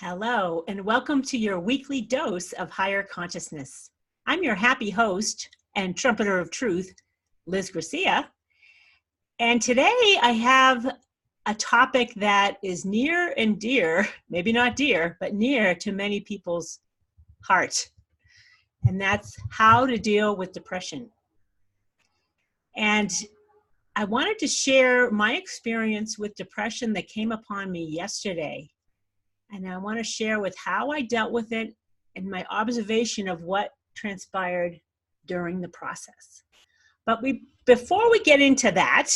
Hello, and welcome to your weekly dose of higher consciousness. I'm your happy host and trumpeter of truth, Liz Garcia. And today I have a topic that is near and dear, maybe not dear, but near to many people's heart. And that's how to deal with depression. And I wanted to share my experience with depression that came upon me yesterday. And I want to share with how I dealt with it and my observation of what transpired during the process. But before we get into that,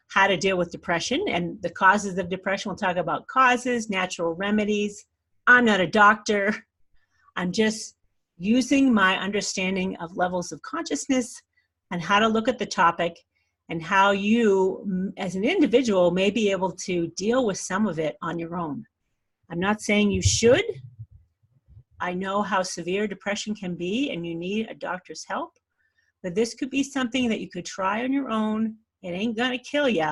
how to deal with depression and the causes of depression, we'll talk about causes, natural remedies. I'm not a doctor. I'm just using my understanding of levels of consciousness and how to look at the topic and how you, as an individual, may be able to deal with some of it on your own. I'm not saying you should. I know how severe depression can be and you need a doctor's help, but this could be something that you could try on your own. It ain't gonna kill you,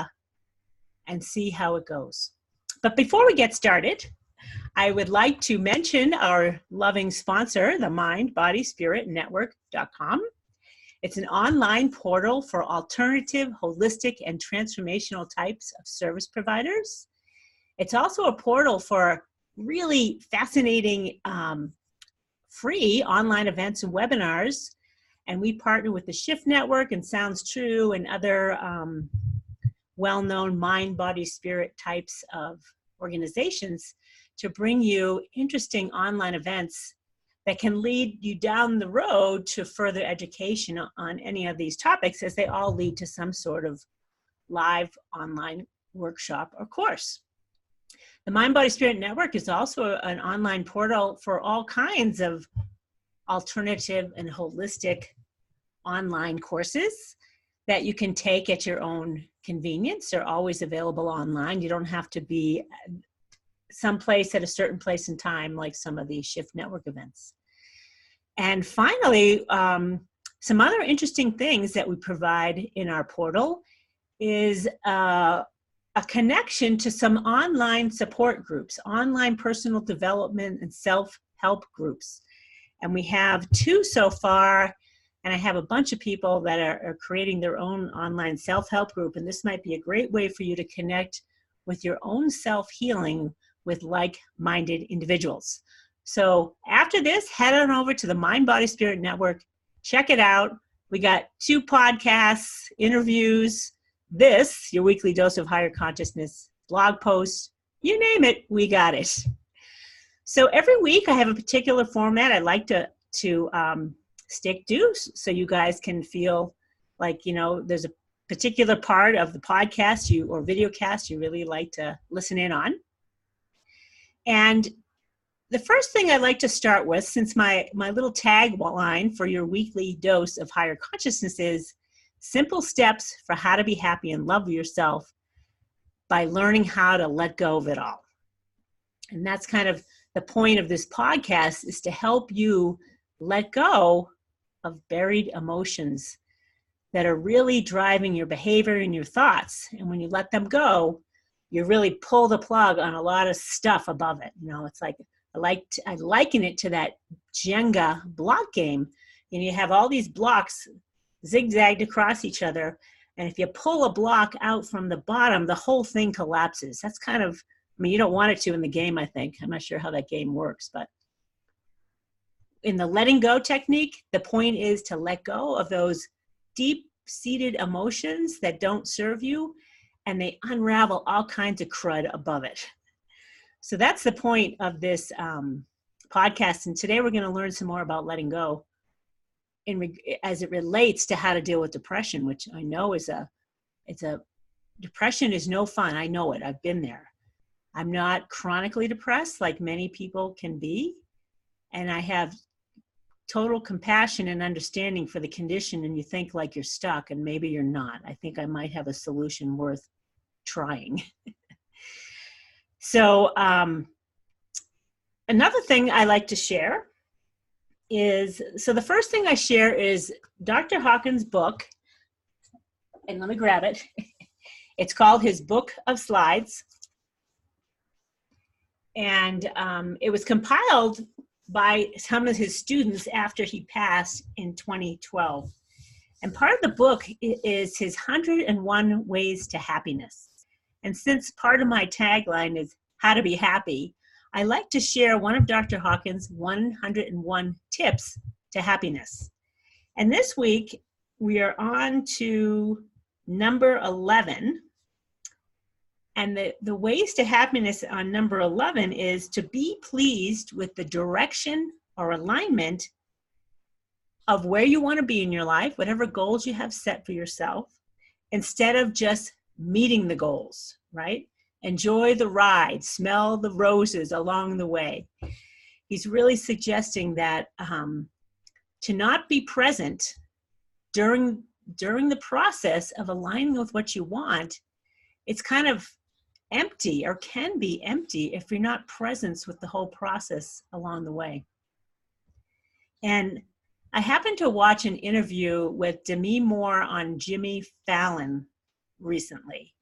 and see how it goes. But before we get started, I would like to mention our loving sponsor, the mindbodyspiritnetwork.com. It's an online portal for alternative, holistic, and transformational types of service providers. It's also a portal for really fascinating free online events and webinars. And we partner with the Shift Network and Sounds True and other well-known mind, body, spirit types of organizations to bring you interesting online events that can lead you down the road to further education on any of these topics, as they all lead to some sort of live online workshop or course. The Mind, Body, Spirit Network is also an online portal for all kinds of alternative and holistic online courses that you can take at your own convenience. They're always available online. You don't have to be someplace at a certain place and time like some of the Shift Network events. And finally, some other interesting things that we provide in our portal is a connection to some online support groups, online personal development and self-help groups. And we have 2 so far, and I have a bunch of people that are creating their own online self-help group, and this might be a great way for you to connect with your own self-healing with like-minded individuals. So after this, head on over to the Mind, Body, Spirit Network, check it out. We got 2 podcasts, interviews, this, your weekly dose of higher consciousness, blog posts, you name it, we got it. So every week I have a particular format I like to stick to, so you guys can feel like, you know, there's a particular part of the podcast or video cast you really like to listen in on. And the first thing I like to start with, since my little tagline for your weekly dose of higher consciousness is simple steps for how to be happy and love yourself by learning how to let go of it all. And that's kind of the point of this podcast, is to help you let go of buried emotions that are really driving your behavior and your thoughts. And when you let them go, you really pull the plug on a lot of stuff above it. You know, it's like, I liken it to that Jenga block game. And you have all these blocks zigzagged across each other, and if you pull a block out from the bottom, the whole thing collapses. That's kind of, I mean, you don't want it to in the game, I think. I'm not sure how that game works, but in the letting go technique, the point is to let go of those deep-seated emotions that don't serve you, and they unravel all kinds of crud above it. So that's the point of this podcast, and today we're going to learn some more about letting go as it relates to how to deal with depression, which I know depression is no fun. I know it. I've been there. I'm not chronically depressed like many people can be. And I have total compassion and understanding for the condition, and you think like you're stuck, and maybe you're not. I think I might have a solution worth trying. So another thing I like to share is, so the first thing I share is Dr. Hawkins' book, and let me grab it. It's called his Book of Slides. And it was compiled by some of his students after he passed in 2012. And part of the book is his 101 Ways to Happiness. And since part of my tagline is how to be happy, I like to share one of Dr. Hawkins' 101 tips to happiness. And this week, we are on to number 11. And the ways to happiness on number 11 is to be pleased with the direction or alignment of where you want to be in your life, whatever goals you have set for yourself, instead of just meeting the goals, right? Enjoy the ride, smell the roses along the way. He's really suggesting that to not be present during the process of aligning with what you want, it's kind of empty or can be empty if you're not present with the whole process along the way. And I happened to watch an interview with Demi Moore on Jimmy Fallon recently.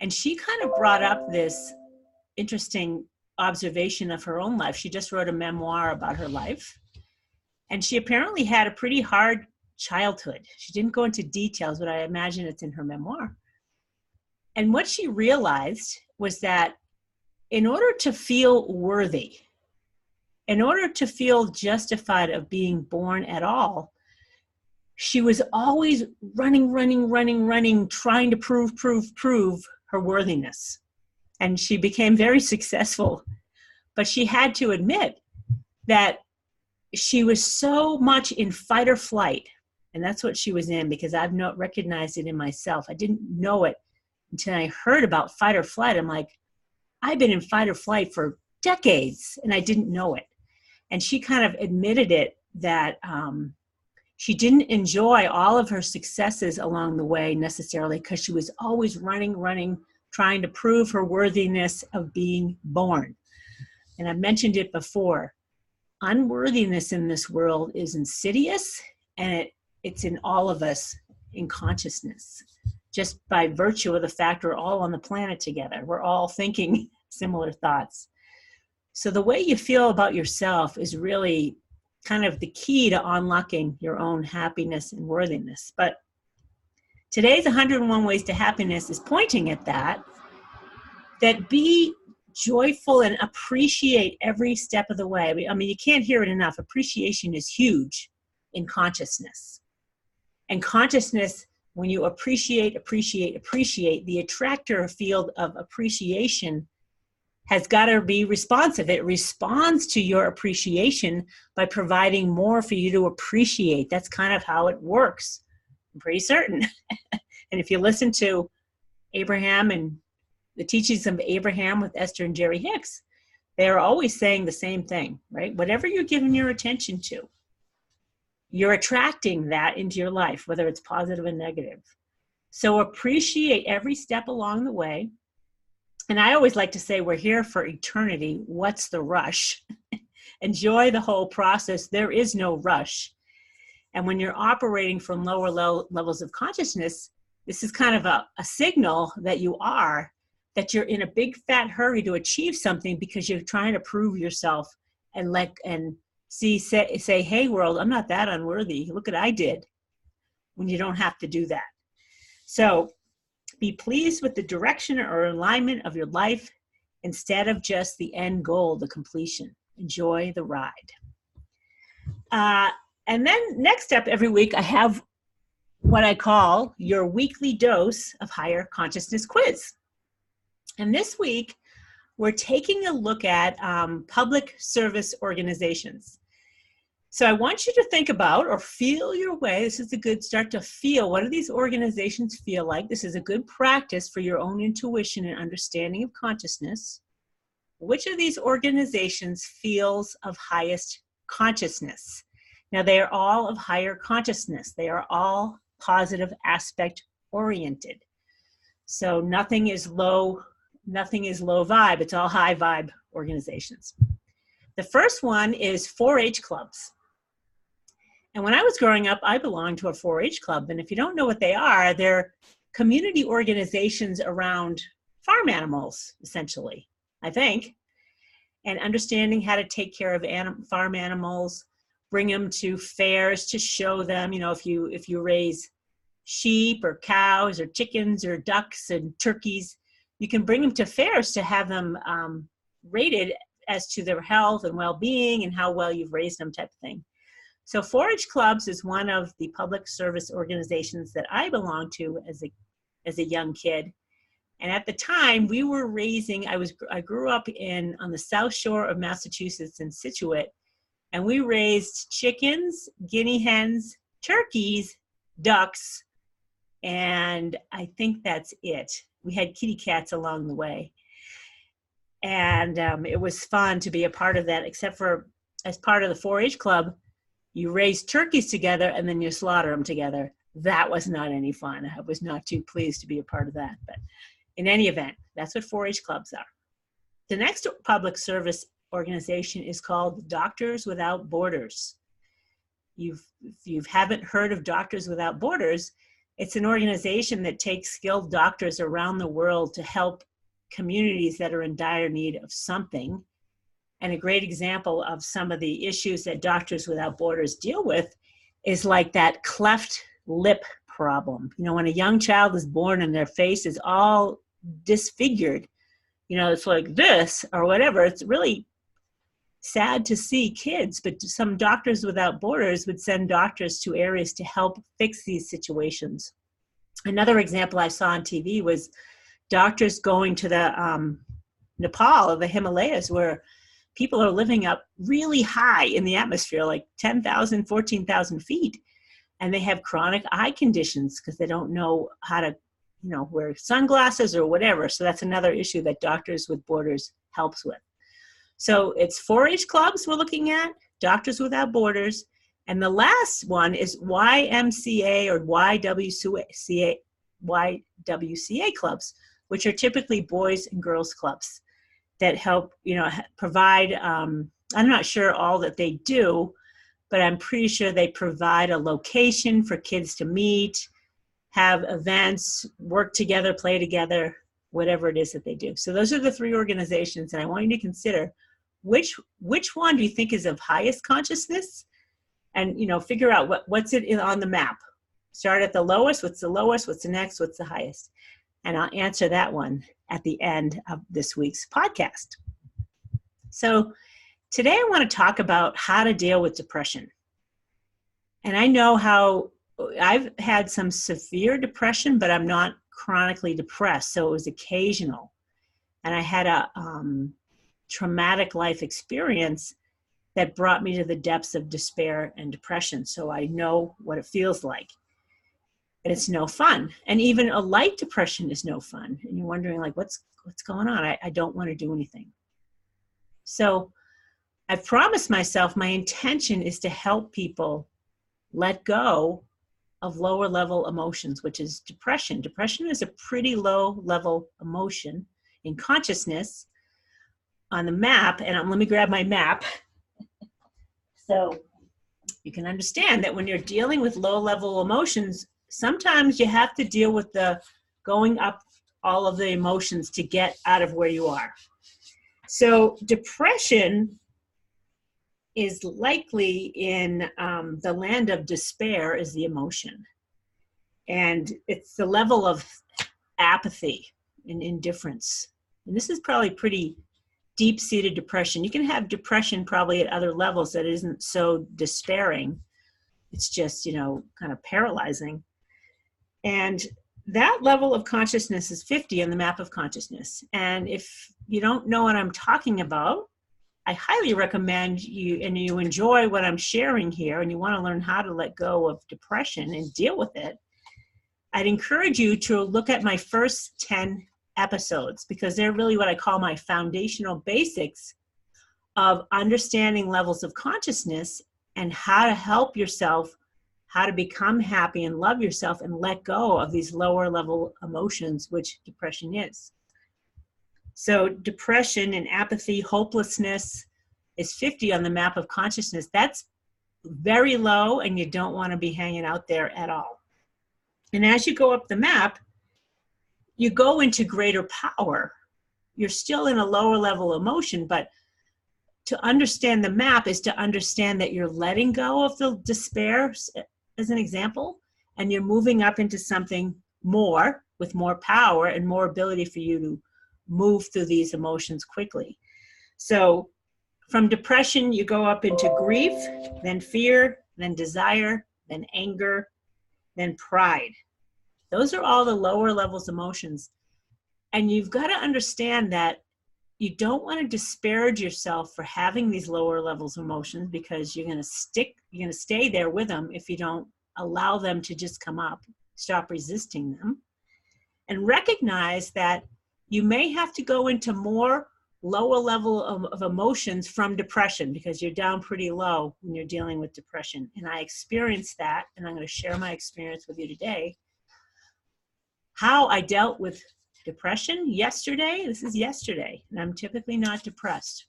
And she kind of brought up this interesting observation of her own life. She just wrote a memoir about her life. And she apparently had a pretty hard childhood. She didn't go into details, but I imagine it's in her memoir. And what she realized was that in order to feel worthy, in order to feel justified of being born at all, she was always running, trying to prove her worthiness. And she became very successful. But she had to admit that she was so much in fight or flight. And that's what she was in, because I've not recognized it in myself. I didn't know it until I heard about fight or flight. I'm like, I've been in fight or flight for decades and I didn't know it. And she kind of admitted it, that she didn't enjoy all of her successes along the way necessarily, because she was always running, trying to prove her worthiness of being born. And I mentioned it before. Unworthiness in this world is insidious, and it's in all of us in consciousness. Just by virtue of the fact we're all on the planet together. We're all thinking similar thoughts. So the way you feel about yourself is really kind of the key to unlocking your own happiness and worthiness. But today's 101 Ways to Happiness is pointing at that be joyful and appreciate every step of the way. I mean, you can't hear it enough. Appreciation is huge in consciousness. And consciousness, when you appreciate, the attractor field of appreciation has got to be responsive. It responds to your appreciation by providing more for you to appreciate. That's kind of how it works. I'm pretty certain. And if you listen to Abraham and the teachings of Abraham with Esther and Jerry Hicks, they're always saying the same thing, right? Whatever you're giving your attention to, you're attracting that into your life, whether it's positive or negative. So appreciate every step along the way. And I always like to say, we're here for eternity. What's the rush? Enjoy the whole process. There is no rush. And when you're operating from lower levels of consciousness, this is kind of a signal that you're in a big fat hurry to achieve something because you're trying to prove yourself and say, hey world, I'm not that unworthy. Look what I did, when you don't have to do that. So be pleased with the direction or alignment of your life instead of just the end goal, the completion. Enjoy the ride. And then next up every week, I have what I call your weekly dose of higher consciousness quiz. And this week, we're taking a look at public service organizations. So I want you to think about or feel your way. This is a good start to feel. What do these organizations feel like? This is a good practice for your own intuition and understanding of consciousness. Which of these organizations feels of highest consciousness? Now, they are all of higher consciousness. They are all positive aspect oriented. So nothing is low vibe. It's all high vibe organizations. The first one is 4-H clubs. And when I was growing up, I belonged to a 4-H club. And if you don't know what they are, they're community organizations around farm animals, essentially, I think. and understanding how to take care of farm animals, bring them to fairs to show them, if you raise sheep or cows or chickens or ducks and turkeys, you can bring them to fairs to have them rated as to their health and well-being and how well you've raised them, type of thing. So 4-H clubs is one of the public service organizations that I belonged to as a young kid. And at the time, we were raising, I grew up on the South Shore of Massachusetts in Scituate, and we raised chickens, guinea hens, turkeys, ducks, and I think that's it. We had kitty cats along the way. And it was fun to be a part of that, except for as part of the 4-H club, you raise turkeys together and then you slaughter them together. That was not any fun. I was not too pleased to be a part of that. But in any event, that's what 4-H clubs are. The next public service organization is called Doctors Without Borders. If you haven't heard of Doctors Without Borders, it's an organization that takes skilled doctors around the world to help communities that are in dire need of something. And a great example of some of the issues that Doctors Without Borders deal with is like that cleft lip problem. When a young child is born and their face is all disfigured, it's like this or whatever. It's really sad to see kids, but some Doctors Without Borders would send doctors to areas to help fix these situations. Another example I saw on TV was doctors going to the Nepal or the Himalayas, where people are living up really high in the atmosphere, like 10,000, 14,000 feet. And they have chronic eye conditions because they don't know how to, wear sunglasses or whatever. So that's another issue that Doctors With Borders helps with. So it's 4-H clubs we're looking at, Doctors Without Borders, and the last one is YMCA or YWCA clubs, which are typically boys and girls clubs that help, provide, I'm not sure all that they do, but I'm pretty sure they provide a location for kids to meet, have events, work together, play together, whatever it is that they do. So those are the 3 organizations, and I want you to consider which one do you think is of highest consciousness, and figure out what's it on the map. Start at the lowest, what's the lowest, what's the next, what's the highest. And I'll answer that one at the end of this week's podcast. So today I want to talk about how to deal with depression. And I know how I've had some severe depression, but I'm not chronically depressed, so it was occasional. And I had a traumatic life experience that brought me to the depths of despair and depression. So I know what it feels like. And it's no fun. And even a light depression is no fun. And you're wondering, like, what's going on? I don't want to do anything. So I've promised myself my intention is to help people let go of lower level emotions, which is depression. Depression is a pretty low level emotion in consciousness on the map. And let me grab my map. So you can understand that when you're dealing with low level emotions, sometimes you have to deal with the going up all of the emotions to get out of where you are. So depression is likely in the land of despair is the emotion. And it's the level of apathy and indifference. And this is probably pretty deep-seated depression. You can have depression probably at other levels that isn't so despairing. It's just, kind of paralyzing. And that level of consciousness is 50 on the map of consciousness. And if you don't know what I'm talking about, I highly recommend you, and you enjoy what I'm sharing here, and you want to learn how to let go of depression and deal with it, I'd encourage you to look at my first 10 episodes, because they're really what I call my foundational basics of understanding levels of consciousness and how to help yourself, how to become happy and love yourself and let go of these lower level emotions, which depression is. So depression and apathy, hopelessness is 50 on the map of consciousness. That's very low, and you don't want to be hanging out there at all. And as you go up the map, you go into greater power. You're still in a lower level emotion, but to understand the map is to understand that you're letting go of the despair, as an example, and you're moving up into something more with more power and more ability for you to move through these emotions quickly. So from depression, you go up into grief, then fear, then desire, then anger, then pride. Those are all the lower levels emotions. And you've got to understand that you don't want to disparage yourself for having these lower levels of emotions, because you're going to stay there with them if you don't allow them to just come up. Stop resisting them. And recognize that you may have to go into more lower level of emotions from depression, because you're down pretty low when you're dealing with depression. And I experienced that, and I'm going to share my experience with you today. How I dealt with depression yesterday. This is yesterday, and I'm typically not depressed.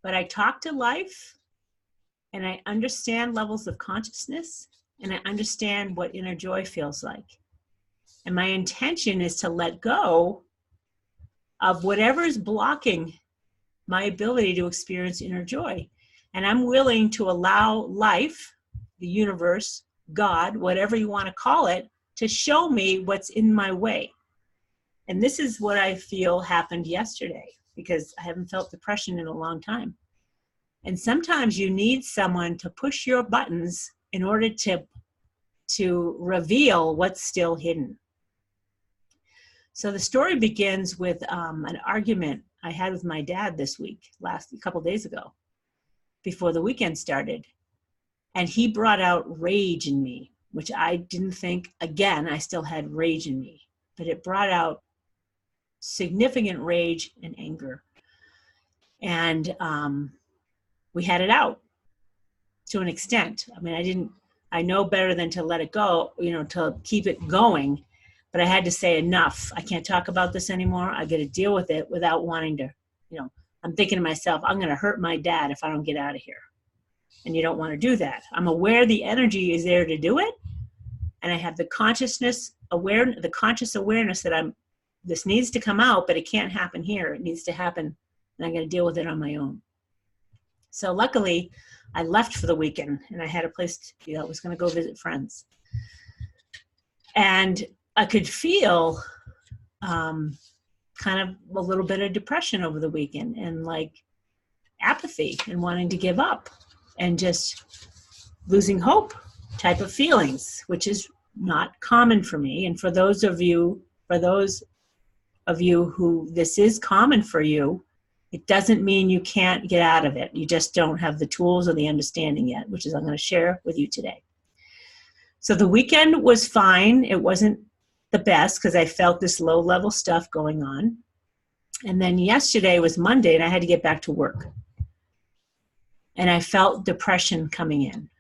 But I talk to life, and I understand levels of consciousness, and I understand what inner joy feels like. And my intention is to let go of whatever is blocking my ability to experience inner joy. And I'm willing to allow life, the universe, God, whatever you want to call it, to show me what's in my way. And this is what I feel happened yesterday, because I haven't felt depression in a long time. And sometimes you need someone to push your buttons in order to reveal what's still hidden. So the story begins with an argument I had with my dad this week, a couple days ago, before the weekend started. And he brought out rage in me, which I didn't think, again, I still had rage in me, but it brought out significant rage and anger. And we had it out to an extent. I mean, I know better than to let it go, to keep it going, but I had to say enough. I can't talk about this anymore. I got to deal with it without wanting to, I'm thinking to myself, I'm going to hurt my dad if I don't get out of here. And you don't want to do that. I'm aware the energy is there to do it. And I have the conscious awareness that this needs to come out, but it can't happen here. It needs to happen, and I'm going to deal with it on my own. So luckily, I left for the weekend, and I had a place, I was going to go visit friends. And I could feel kind of a little bit of depression over the weekend, and like apathy and wanting to give up and just losing hope type of feelings, which is not common for me. And for those of you who this is common for you, it doesn't mean you can't get out of it. You just don't have the tools or the understanding yet, which is I'm going to share with you today. So the weekend was fine. It wasn't the best because I felt this low level stuff going on. And then yesterday was Monday and I had to get back to work. And I felt depression coming in.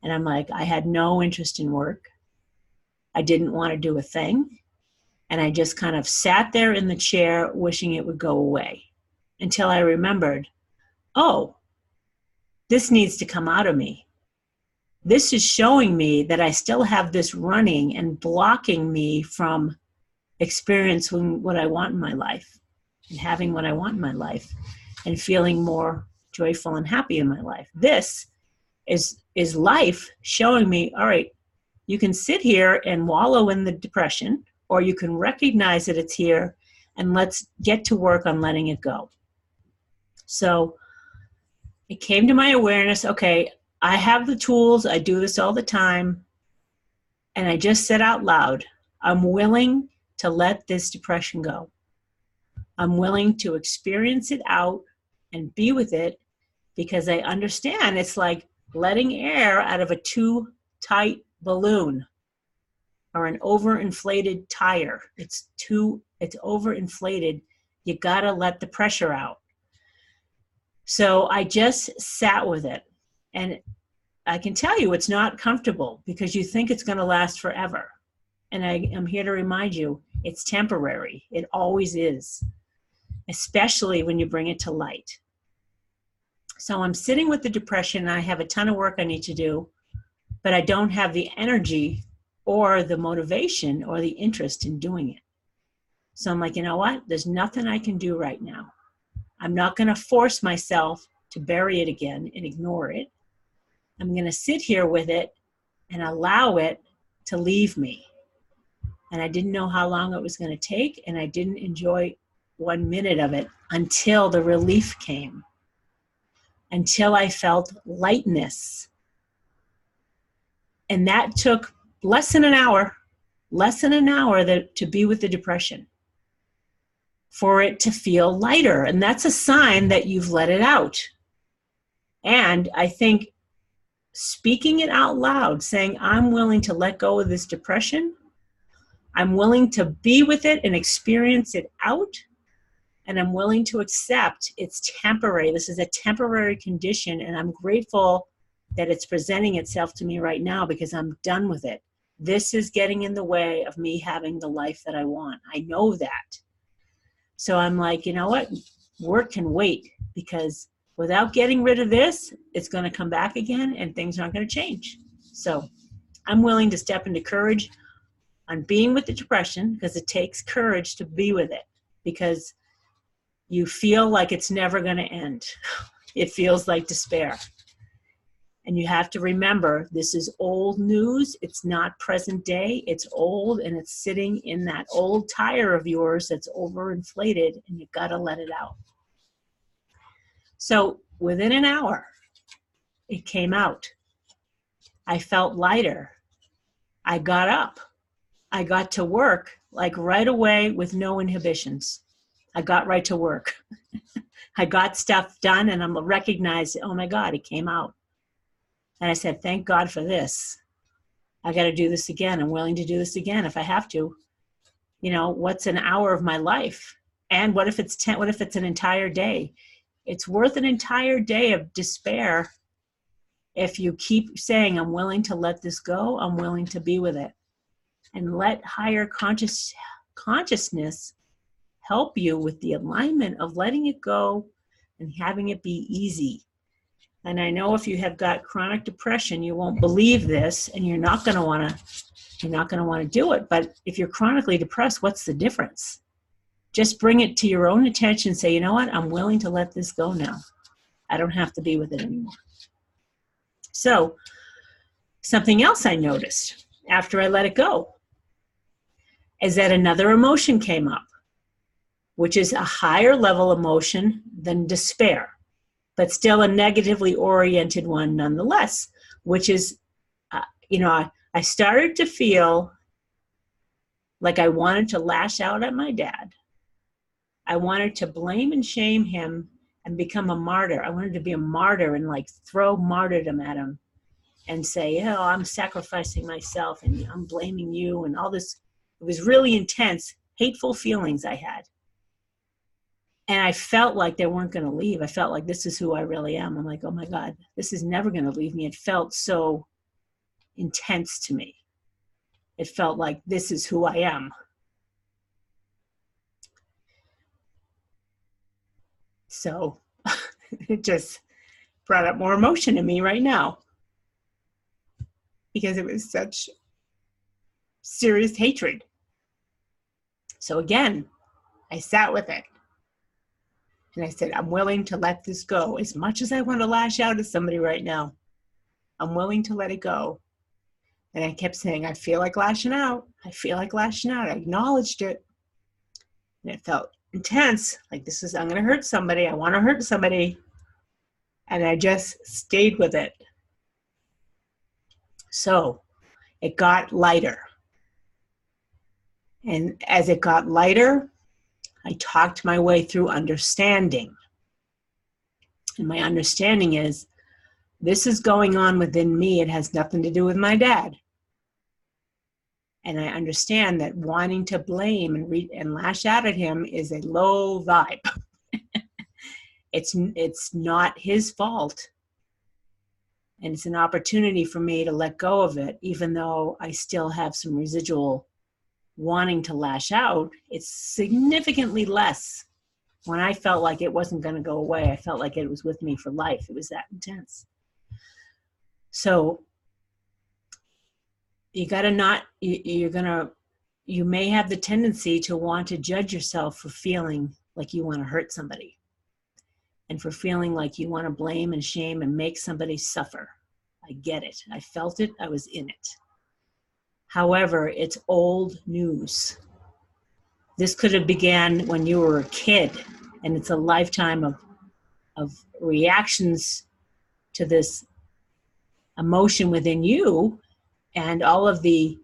And I'm like, I had no interest in work. I didn't want to do a thing. And I just kind of sat there in the chair wishing it would go away until I remembered, oh, this needs to come out of me. This is showing me that I still have this running and blocking me from experiencing what I want in my life and having what I want in my life and feeling more joyful and happy in my life. This is life showing me, all right, you can sit here and wallow in the depression, or you can recognize that it's here and let's get to work on letting it go. So it came to my awareness, okay, I have the tools, I do this all the time, and I just said out loud, I'm willing to let this depression go. I'm willing to experience it out and be with it because I understand it's like letting air out of a too tight balloon or an overinflated tire. It's overinflated. You gotta let the pressure out. So I just sat with it. And I can tell you it's not comfortable because you think it's going to last forever. And I am here to remind you, it's temporary. It always is, especially when you bring it to light. So I'm sitting with the depression. I have a ton of work I need to do, but I don't have the energy or the motivation or the interest in doing it. So I'm like, you know what? There's nothing I can do right now. I'm not going to force myself to bury it again and ignore it. I'm going to sit here with it and allow it to leave me. And I didn't know how long it was going to take, and I didn't enjoy 1 minute of it until the relief came, until I felt lightness. And that took less than an hour to be with the depression, for it to feel lighter. And that's a sign that you've let it out. And I think speaking it out loud, saying, I'm willing to let go of this depression, I'm willing to be with it and experience it out, and I'm willing to accept it's temporary. This is a temporary condition, and I'm grateful that it's presenting itself to me right now because I'm done with it. This is getting in the way of me having the life that I want. I know that. So I'm like, you know what? Work can wait, because without getting rid of this, it's going to come back again and things aren't going to change. So I'm willing to step into courage on being with the depression, because it takes courage to be with it, because you feel like it's never going to end. It feels like despair. And you have to remember, this is old news. It's not present day. It's old, and it's sitting in that old tire of yours that's overinflated, and you've got to let it out. So within an hour, it came out. I felt lighter. I got up. I got to work like right away with no inhibitions. I got right to work. I got stuff done, and I'm recognized, oh my God, it came out. And I said, thank God for this. I got to do this again. I'm willing to do this again if I have to. You know, what's an hour of my life? And what if it's what if it's an entire day? It's worth an entire day of despair if you keep saying, I'm willing to let this go. I'm willing to be with it. And let higher consciousness help you with the alignment of letting it go and having it be easy. And I know if you have got chronic depression, you won't believe this, and you're not going to want to do it. But if you're chronically depressed, what's the difference? Just bring it to your own attention. Say, you know what? I'm willing to let this go now. I don't have to be with it anymore. So something else I noticed after I let it go is that another emotion came up, which is a higher level emotion than despair, but still a negatively oriented one nonetheless, which is, I started to feel like I wanted to lash out at my dad. I wanted to blame and shame him and become a martyr. I wanted to be a martyr and like throw martyrdom at him and say, oh, I'm sacrificing myself and I'm blaming you and all this. It was really intense, hateful feelings I had. And I felt like they weren't going to leave. I felt like this is who I really am. I'm like, oh my God, this is never going to leave me. It felt so intense to me. It felt like this is who I am. So it just brought up more emotion in me right now, because it was such serious hatred. So again, I sat with it. And I said, I'm willing to let this go. As much as I want to lash out at somebody right now, I'm willing to let it go. And I kept saying, I feel like lashing out. I feel like lashing out. I acknowledged it. And it felt intense. Like I'm going to hurt somebody. I want to hurt somebody. And I just stayed with it. So it got lighter. And as it got lighter, I talked my way through understanding. And my understanding is, this is going on within me. It has nothing to do with my dad. And I understand that wanting to blame and lash out at him is a low vibe. It's not his fault. And it's an opportunity for me to let go of it, even though I still have some residual wanting to lash out. It's significantly less. When I felt like it wasn't going to go away, I felt like it was with me for life. It was that intense. So you may have the tendency to want to judge yourself for feeling like you want to hurt somebody. and for feeling like you want to blame and shame and make somebody suffer. I get it. I felt it. I was in it. However, it's old news. This could have began when you were a kid, and it's a lifetime of reactions to this emotion within you and all of the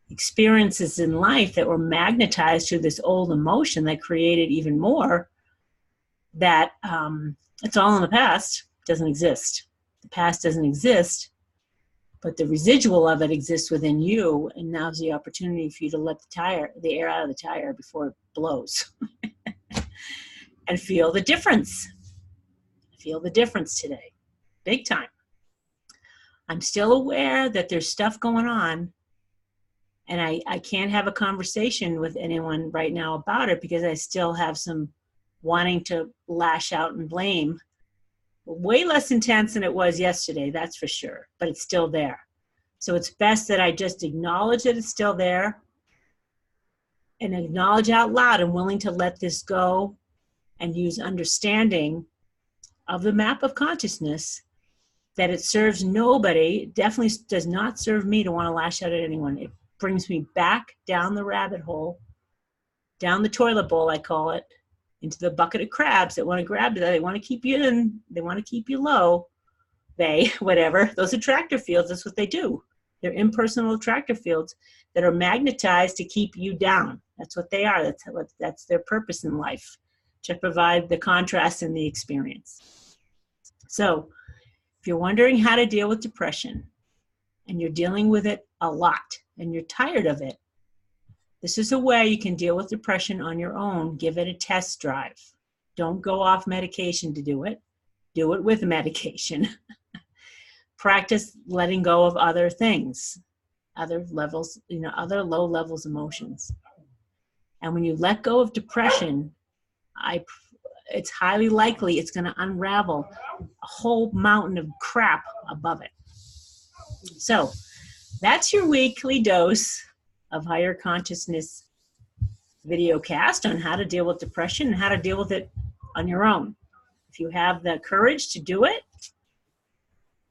experiences in life that were magnetized to this old emotion that created even more, that it's all in the past. It doesn't exist. The past doesn't exist, but the residual of it exists within you, and now's the opportunity for you to let the air out of the tire before it blows and feel the difference. Feel the difference today, big time. I'm still aware that there's stuff going on, and I can't have a conversation with anyone right now about it because I still have some wanting to lash out and blame. Way less intense than it was yesterday, that's for sure, but it's still there. So it's best that I just acknowledge that it's still there and acknowledge out loud I'm willing to let this go and use understanding of the map of consciousness, that it serves nobody. It definitely does not serve me to want to lash out at anyone. It brings me back down the rabbit hole, down the toilet bowl, I call it, into the bucket of crabs that want to grab you. They want to keep you in. They want to keep you low. Whatever. Those attractor fields, that's what they do. They're impersonal attractor fields that are magnetized to keep you down. That's what they are. That's their purpose in life, to provide the contrast in the experience. So if you're wondering how to deal with depression and you're dealing with it a lot and you're tired of it, this is a way you can deal with depression on your own. Give it a test drive. Don't go off medication to do it. Do it with medication. Practice letting go of other things, other levels, other low levels emotions. And when you let go of depression, it's highly likely it's going to unravel a whole mountain of crap above it. So that's your weekly dose of higher consciousness video cast on how to deal with depression and how to deal with it on your own. If you have the courage to do it,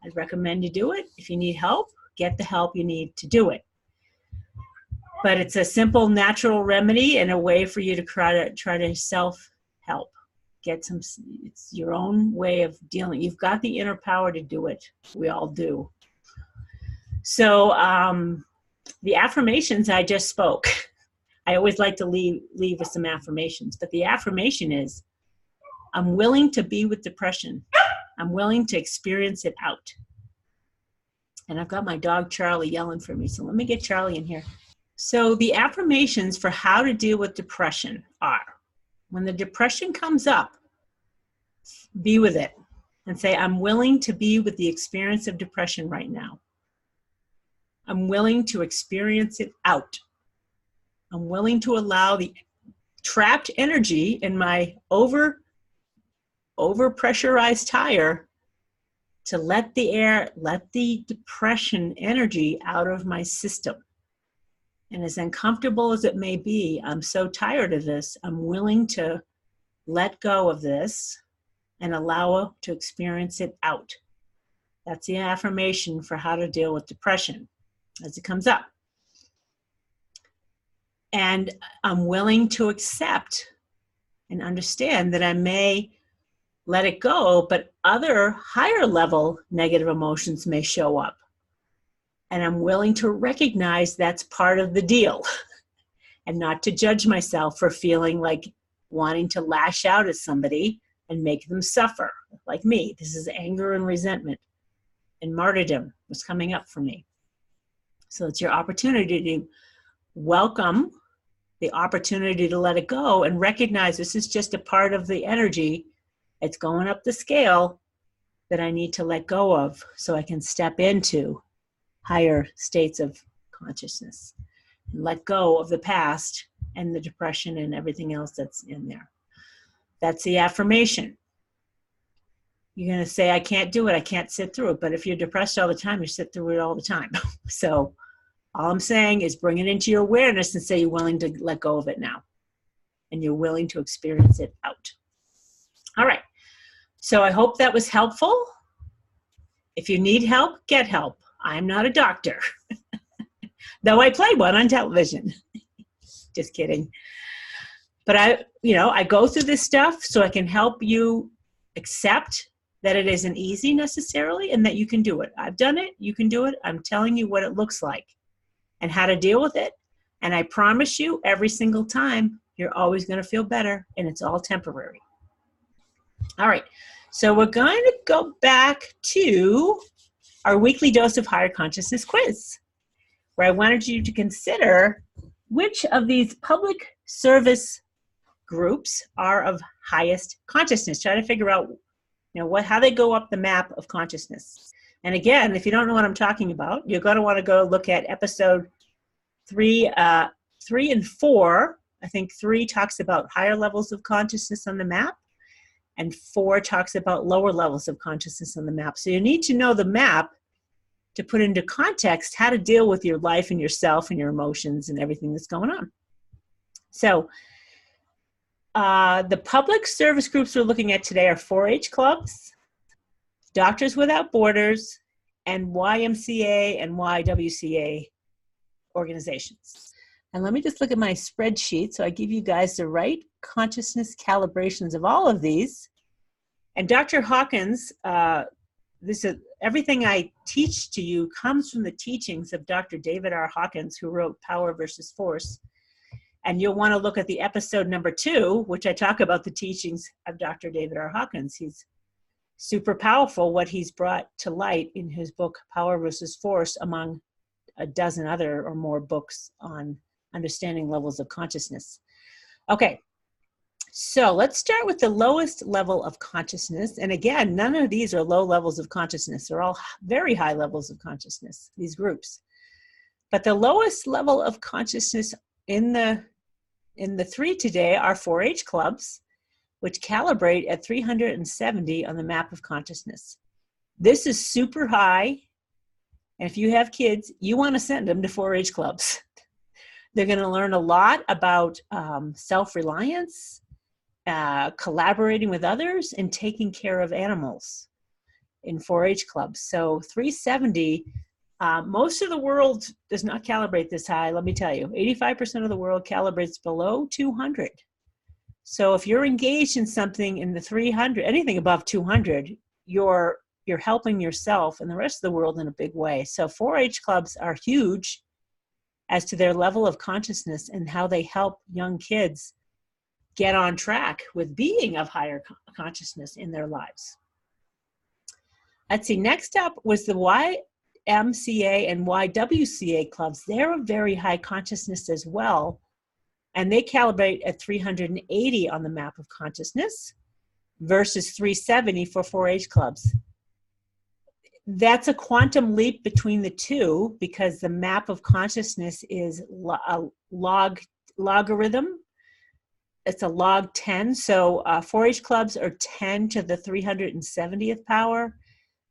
I'd recommend you do it. If you need help, get the help you need to do it. But it's a simple, natural remedy and a way for you to try to self-help. It's your own way of dealing. You've got the inner power to do it. We all do. So the affirmations I just spoke, I always like to leave with some affirmations, but the affirmation is, I'm willing to be with depression. I'm willing to experience it out. And I've got my dog Charlie yelling for me, so let me get Charlie in here. So the affirmations for how to deal with depression are, when the depression comes up, be with it and say, I'm willing to be with the experience of depression right now. I'm willing to experience it out. I'm willing to allow the trapped energy in my over-pressurized tire to let the depression energy out of my system. And as uncomfortable as it may be, I'm so tired of this, I'm willing to let go of this and allow to experience it out. That's the affirmation for how to deal with depression as it comes up. And I'm willing to accept and understand that I may let it go, but other higher level negative emotions may show up. And I'm willing to recognize that's part of the deal and not to judge myself for feeling like wanting to lash out at somebody and make them suffer like me. This is anger and resentment and martyrdom was coming up for me. So it's your opportunity to welcome the opportunity to let it go and recognize this is just a part of the energy. It's going up the scale that I need to let go of so I can step into higher states of consciousness and let go of the past and the depression and everything else that's in there. That's the affirmation. You're going to say, I can't do it. I can't sit through it. But if you're depressed all the time, you sit through it all the time. So all I'm saying is bring it into your awareness and say you're willing to let go of it now. And you're willing to experience it out. All right. So I hope that was helpful. If you need help, get help. I'm not a doctor, though I play one on television. Just kidding. But I go through this stuff so I can help you accept that it isn't easy necessarily and that you can do it. I've done it. You can do it. I'm telling you what it looks like and how to deal with it. And I promise you, every single time, you're always going to feel better, and it's all temporary. All right. So we're going to go back to our weekly dose of higher consciousness quiz, where I wanted you to consider which of these public service groups are of highest consciousness. Try to figure out, how they go up the map of consciousness. And again, if you don't know what I'm talking about, you're going to want to go look at episode 3 and 4. I think 3 talks about higher levels of consciousness on the map, and 4 talks about lower levels of consciousness on the map. So you need to know the map to put into context how to deal with your life and yourself and your emotions and everything that's going on. So the public service groups we're looking at today are 4-H clubs, Doctors Without Borders, and YMCA and YWCA organizations. And let me just look at my spreadsheet so I give you guys the right consciousness calibrations of all of these. And Dr. Hawkins, everything I teach to you comes from the teachings of Dr. David R. Hawkins, who wrote Power versus Force. And you'll want to look at the episode number 2, which I talk about the teachings of Dr. David R. Hawkins. He's super powerful, what he's brought to light in his book, Power versus Force, among a dozen other or more books on understanding levels of consciousness. Okay, so let's start with the lowest level of consciousness. And again, none of these are low levels of consciousness. They're all very high levels of consciousness, these groups. But the lowest level of consciousness in the 3 today are 4-H clubs, which calibrate at 370 on the map of consciousness. This is super high. And if you have kids, you want to send them to 4-H clubs. They're going to learn a lot about self-reliance, collaborating with others, and taking care of animals in 4-H clubs. So 370, most of the world does not calibrate this high, let me tell you. 85% of the world calibrates below 200. So if you're engaged in something in the 300, anything above 200, you're helping yourself and the rest of the world in a big way. So 4-H clubs are huge as to their level of consciousness and how they help young kids get on track with being of higher consciousness in their lives. Let's see, next up was the YMCA and YWCA clubs. They're of very high consciousness as well, and they calibrate at 380 on the map of consciousness versus 370 for 4-H clubs. That's a quantum leap between the two because the map of consciousness is a logarithm. It's a log 10. So 4-H clubs are 10 to the 370th power.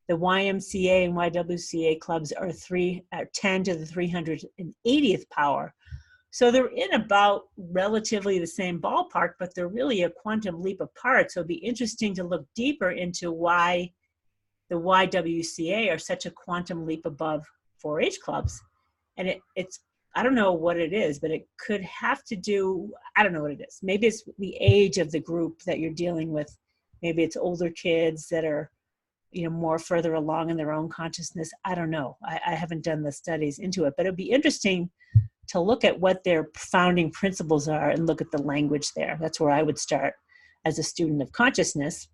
The YMCA and YWCA clubs are 10 to the 380th power. So they're in about relatively the same ballpark, but they're really a quantum leap apart. So it'd be interesting to look deeper into why the YWCA are such a quantum leap above 4-H clubs. And it's, I don't know what it is, but it could have to do, I don't know what it is. Maybe it's the age of the group that you're dealing with. Maybe it's older kids that are, more further along in their own consciousness. I don't know. I haven't done the studies into it, but it'd be interesting to look at what their founding principles are and look at the language there. That's where I would start as a student of consciousness.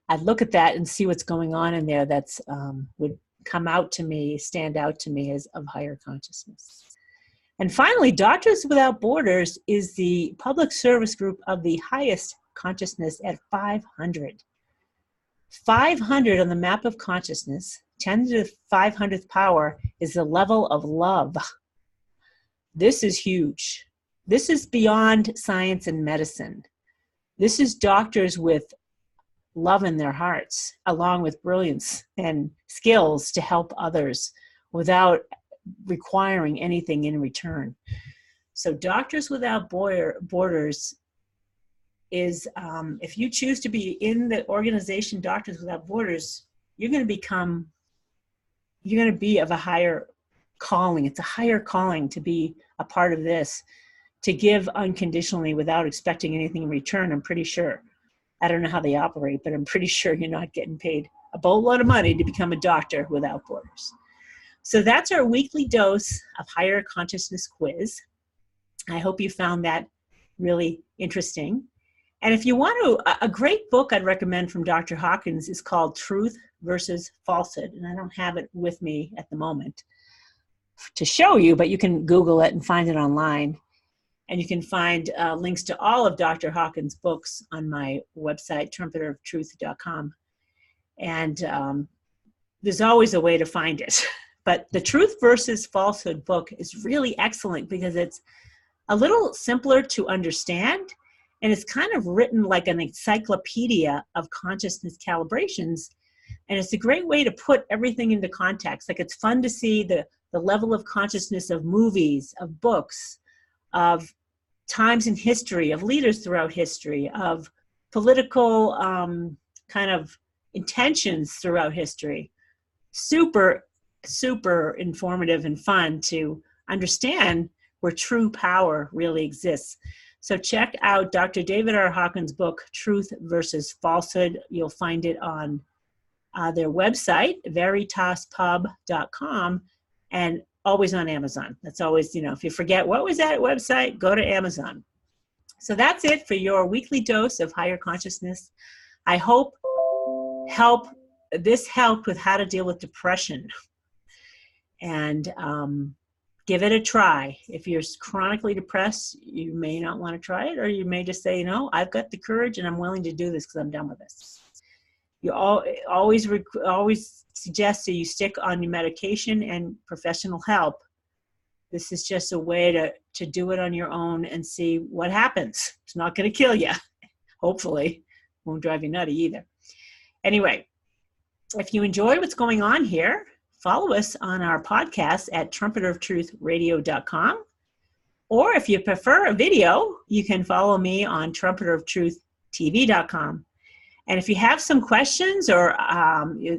I'd look at that and see what's going on in there that's would come out to me, stand out to me as of higher consciousness. And finally, Doctors Without Borders is the public service group of the highest consciousness at 500. 500 on the map of consciousness, 10 to the 500th power, is the level of love. This is huge. This is beyond science and medicine. This is doctors with love in their hearts, along with brilliance and skills to help others without requiring anything in return. So Doctors Without Borders is if you choose to be in the organization Doctors Without Borders, you're going to be of a higher calling. It's a higher calling to be a part of this, to give unconditionally without expecting anything in return. I'm pretty sure. I don't know how they operate, but I'm pretty sure you're not getting paid a boatload of money to become a doctor without borders. So that's our weekly dose of higher consciousness quiz. I hope you found that really interesting. And if you want to, a great book I'd recommend from Dr. Hawkins is called Truth versus Falsehood. And I don't have it with me at the moment to show you, but you can Google it and find it online. And you can find links to all of Dr. Hawkins' books on my website, trumpeteroftruth.com. And there's always a way to find it. But the Truth versus Falsehood book is really excellent because it's a little simpler to understand. And it's kind of written like an encyclopedia of consciousness calibrations. And it's a great way to put everything into context. Like, it's fun to see the level of consciousness of movies, of books, of times in history, of leaders throughout history, of political kind of intentions throughout history. Super, super informative and fun to understand where true power really exists. So check out Dr. David R. Hawkins' book, Truth versus Falsehood. You'll find it on their website, veritaspub.com, and always on Amazon. That's always, if you forget what was that website, go to Amazon. So that's it for your weekly dose of higher consciousness. I hope this helped with how to deal with depression. And give it a try. If you're chronically depressed, you may not want to try it, or you may just say, I've got the courage and I'm willing to do this because I'm done with this. You always suggest that you stick on your medication and professional help. This is just a way to do it on your own and see what happens. It's not going to kill you. Hopefully. Won't drive you nutty either. Anyway, if you enjoy what's going on here, follow us on our podcast at trumpeteroftruthradio.com. Or if you prefer a video, you can follow me on trumpeteroftruth.tv.com. And if you have some questions or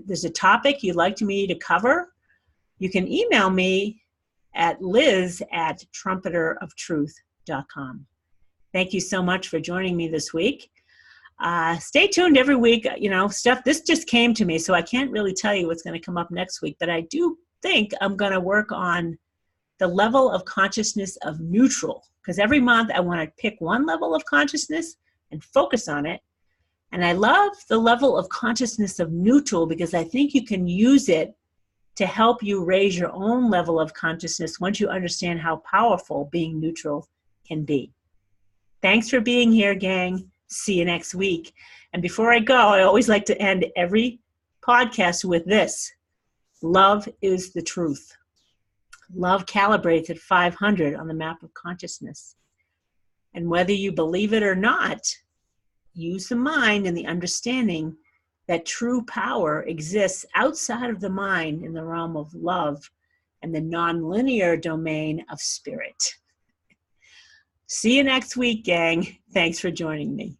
there's a topic you'd like me to cover, you can email me at liz@trumpeteroftruth.com. Thank you so much for joining me this week. Stay tuned every week. This just came to me, so I can't really tell you what's going to come up next week, but I do think I'm going to work on the level of consciousness of neutral, because every month I want to pick one level of consciousness and focus on it. And I love the level of consciousness of neutral because I think you can use it to help you raise your own level of consciousness once you understand how powerful being neutral can be. Thanks for being here, gang. See you next week. And before I go, I always like to end every podcast with this. Love is the truth. Love calibrates at 500 on the map of consciousness. And whether you believe it or not, use the mind and the understanding that true power exists outside of the mind in the realm of love and the nonlinear domain of spirit. See you next week, gang. Thanks for joining me.